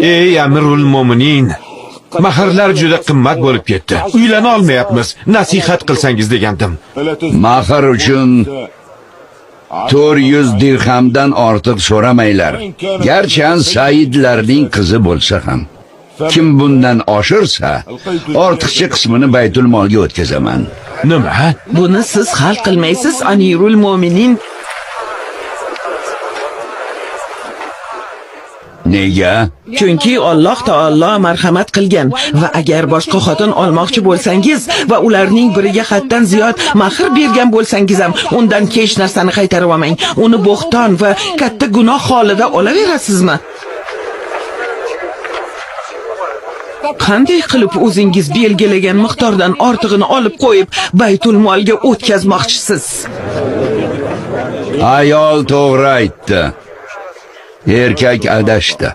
Ey Amirul Mo'minin, mahrlar juda qimmat bo'lib ketdi. Uylana olmayapmiz. Nasihat qilsangiz degandim. Mahr uchun 400 dirhamdan ortiq so'ramanglar. Garchi Saidlarning qizi bo'lsa ham. Kim bundan oshirsa, ortiqcha qismini baytul molga o'tkazaman. Nima? Buni siz hal qilmaysiz, Amirul Mo'minin. Nega? Chunki Alloh taolo marhamat qilgan va agar boshqa xotin olmoqchi bo'lsangiz va ularning biriga haddan ziyod mahr bergan bo'lsangiz ham undan hech narsani qaytarib olmang. Uni bo'xton va katta gunoh holida olaverasizmi? Qanday qilib o'zingiz belgilagan miqdordan ortig'ini olib qo'yib, baytul molga o'tkazmoqchisiz? Ayol to'g'ri aytdi. Erkak adashdi.